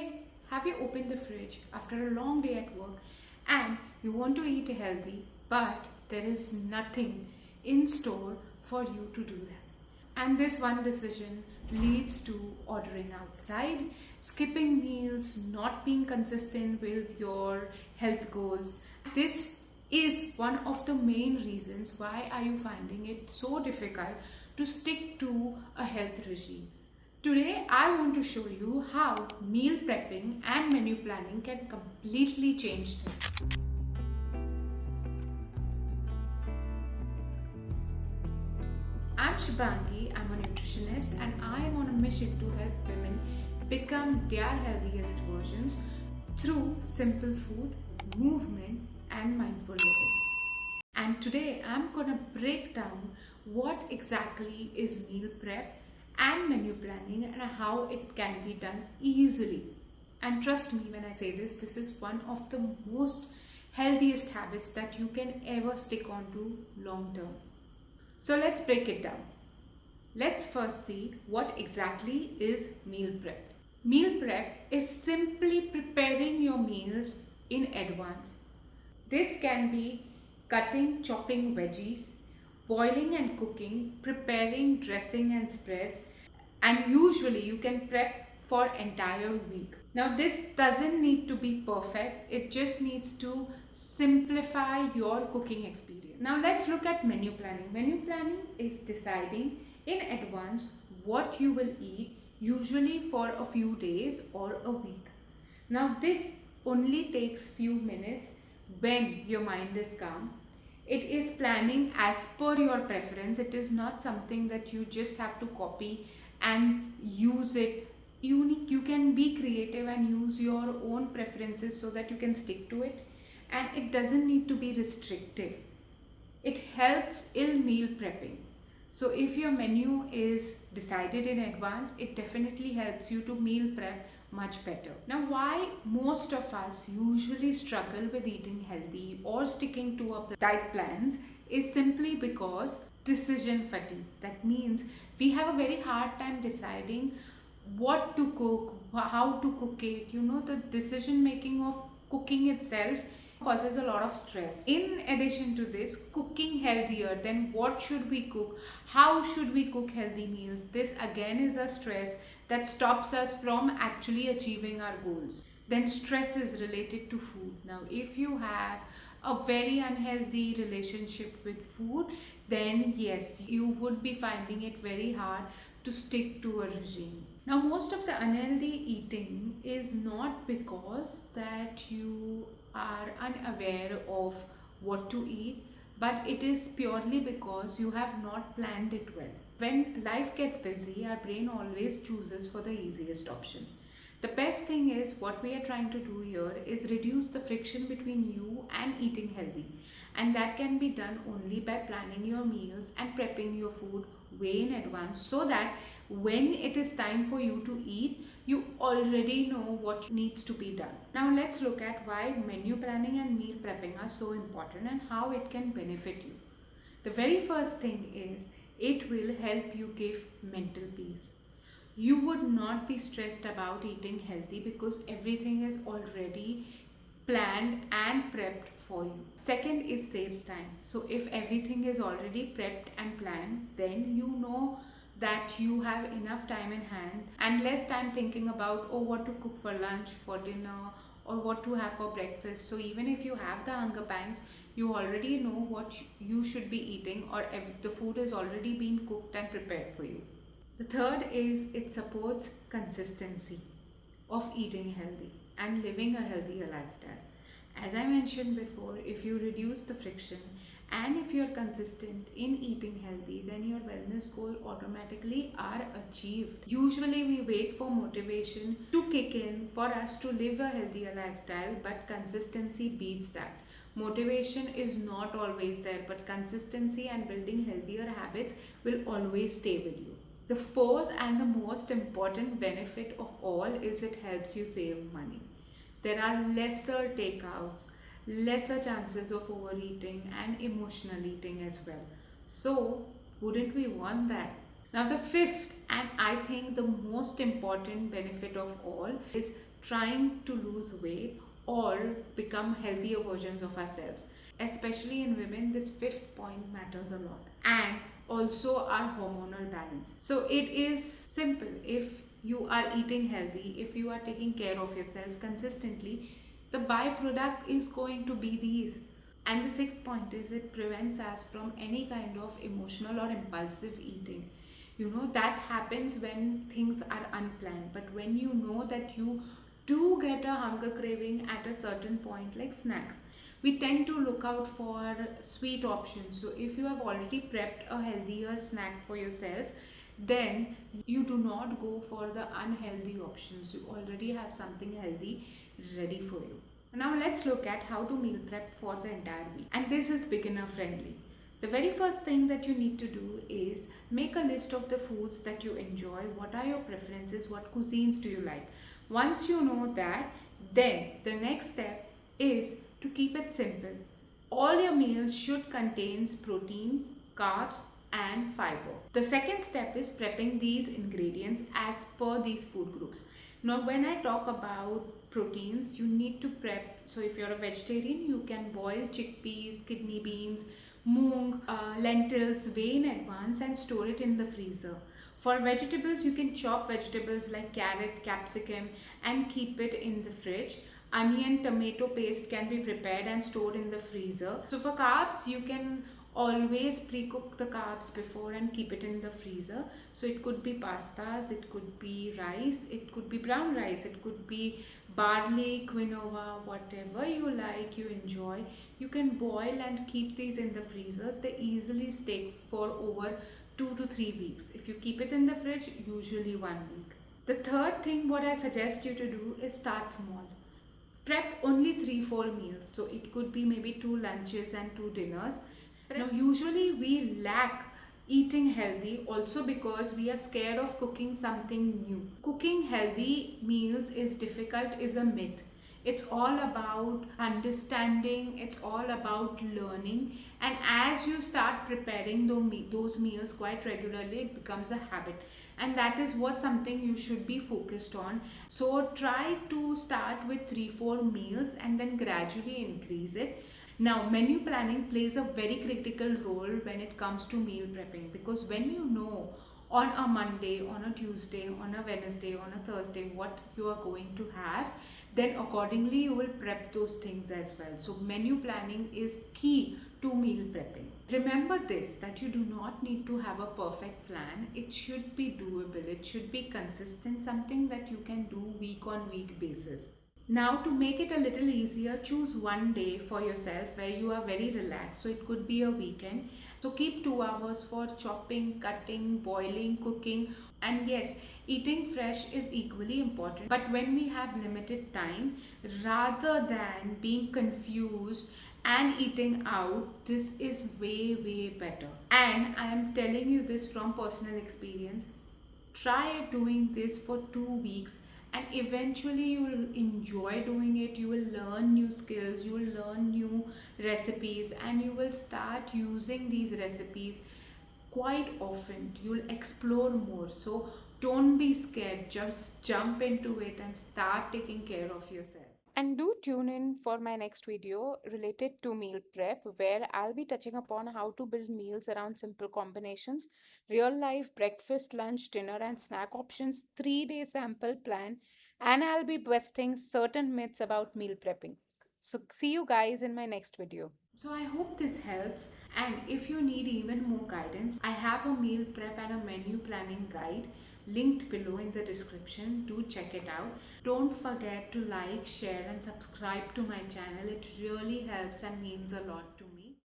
Hey, have you opened the fridge after a long day at work and you want to eat healthy, but there is nothing in store for you to do that? And this one decision leads to ordering outside, skipping meals, not being consistent with your health goals. This is one of the main reasons why are you finding it so difficult to stick to a health regime. Today, I want to show you how meal prepping and menu planning can completely change this. I'm Shubhangi, I'm a nutritionist, and I am on a mission to help women become their healthiest versions through simple food, movement, and mindful living. And today, I'm gonna break down what exactly is meal prep and menu planning and how it can be done easily. And trust me when I say this is one of the most healthiest habits that you can ever stick on to long term. So let's break it down. Let's first see what exactly is meal prep. Meal prep is simply preparing your meals in advance. This can be cutting, chopping veggies, boiling and cooking, preparing dressing and spreads, and usually you can prep for entire week. Now this doesn't need to be perfect, it just needs to simplify your cooking experience. Now let's look at menu planning. Menu planning is deciding in advance what you will eat, usually for a few days or a week. Now this only takes few minutes when your mind is calm. It is planning as per your preference. It is not something that you just have to copy and use it. You can be creative and use your own preferences so that you can stick to it, and it doesn't need to be restrictive. It helps in meal prepping. So if your menu is decided in advance, it definitely helps you to meal prep much better. Now, why most of us usually struggle with eating healthy or sticking to our diet plans is simply because decision fatigue. That means we have a very hard time deciding what to cook, how to cook it. The decision making of cooking itself causes a lot of stress. In addition to this, cooking healthier, then what should we cook, how should we cook healthy meals, this again is a stress that stops us from actually achieving our goals. Then stress is related to food. Now if you have a very unhealthy relationship with food, then yes, you would be finding it very hard to stick to a regime. Now most of the unhealthy eating is not because that you are unaware of what to eat, but it is purely because you have not planned it well. When life gets busy, our brain always chooses for the easiest option. The best thing is what we are trying to do here is reduce the friction between you and eating healthy, and that can be done only by planning your meals and prepping your food way in advance, so that when it is time for you to eat, you already know what needs to be done. Now let's look at why menu planning and meal prepping are so important and how it can benefit you. The very first thing is it will help you give mental peace. You would not be stressed about eating healthy because everything is already planned and prepped for you. Second is saves time. So if everything is already prepped and planned, then you know that you have enough time in hand and less time thinking about what to cook for lunch, for dinner, or what to have for breakfast. So even if you have the hunger pangs, you already know what you should be eating, or if the food is already being cooked and prepared for you. The third is it supports consistency of eating healthy and living a healthier lifestyle. As I mentioned before, if you reduce the friction and if you're consistent in eating healthy, then your wellness goals automatically are achieved. Usually we wait for motivation to kick in for us to live a healthier lifestyle, but consistency beats that. Motivation is not always there, but consistency and building healthier habits will always stay with you. The fourth and the most important benefit of all is it helps you save money. There are lesser takeouts, lesser chances of overeating and emotional eating as well. So, wouldn't we want that? Now, the fifth And I think the most important benefit of all is trying to lose weight or become healthier versions of ourselves. Especially in women, this fifth point matters a lot. And also our hormonal balance. So it is simple. If you are eating healthy, if you are taking care of yourself consistently, the byproduct is going to be these. And the sixth point is it prevents us from any kind of emotional or impulsive eating. You know, that happens when things are unplanned. But when you know that you do get a hunger craving at a certain point, like snacks, we tend to look out for sweet options. So if you have already prepped a healthier snack for yourself, then you do not go for the unhealthy options. You already have something healthy ready for you. Now let's look at how to meal prep for the entire week. And this is beginner friendly. The very first thing that you need to do is make a list of the foods that you enjoy. What are your preferences? What cuisines do you like? Once you know that, then the next step is to keep it simple. All your meals should contain protein, carbs, and fiber. The second step is prepping these ingredients as per these food groups. Now, when I talk about proteins, you need to prep. So, if you're a vegetarian, you can boil chickpeas, kidney beans, moong, lentils way in advance and store it in the freezer. For vegetables, you can chop vegetables like carrot, capsicum, and keep it in the fridge. Onion, tomato paste can be prepared and stored in the freezer. So for carbs, you can always pre-cook the carbs before and keep it in the freezer. So it could be pastas, it could be rice, it could be brown rice, it could be barley, quinoa, whatever you like, you enjoy. You can boil and keep these in the freezers. They easily stay for over 2 to 3 weeks. If you keep it in the fridge, usually 1 week. The third thing what I suggest you to do is start small. Prep only 3-4 meals, so it could be maybe 2 lunches and 2 dinners. Now usually we lack eating healthy also because we are scared of cooking something new. Cooking healthy meals is difficult is a myth. It's all about understanding, it's all about learning, and as you start preparing those meals quite regularly, it becomes a habit, and that is what something you should be focused on. So try to start with 3-4 meals and then gradually increase it. Now, menu planning plays a very critical role when it comes to meal prepping, because when you know on a Monday, on a Tuesday, on a Wednesday, on a Thursday what you are going to have, then accordingly you will prep those things as well. So, menu planning is key to meal prepping. Remember this, that you do not need to have a perfect plan. It should be doable, it should be consistent, something that you can do week on week basis. Now, to make it a little easier, choose one day for yourself where you are very relaxed. So it could be a weekend. So keep 2 hours for chopping, cutting, boiling, cooking. And yes, eating fresh is equally important. But when we have limited time, rather than being confused and eating out, this is way better. And I am telling you this from personal experience. Try doing this for 2 weeks, and eventually you will enjoy doing it. You will learn new skills, you will learn new recipes, and you will start using these recipes quite often. You will explore more. So don't be scared, just jump into it and start taking care of yourself. And do tune in for my next video related to meal prep, where I'll be touching upon how to build meals around simple combinations, real life breakfast, lunch, dinner, and snack options, 3 day sample plan, and I'll be busting certain myths about meal prepping. So, see you guys in my next video. So, I hope this helps. And if you need even more guidance, I have a meal prep and a menu planning guide linked below in the description. Do check it out. Don't forget to like, share, and subscribe to my channel. It really helps and means a lot to me.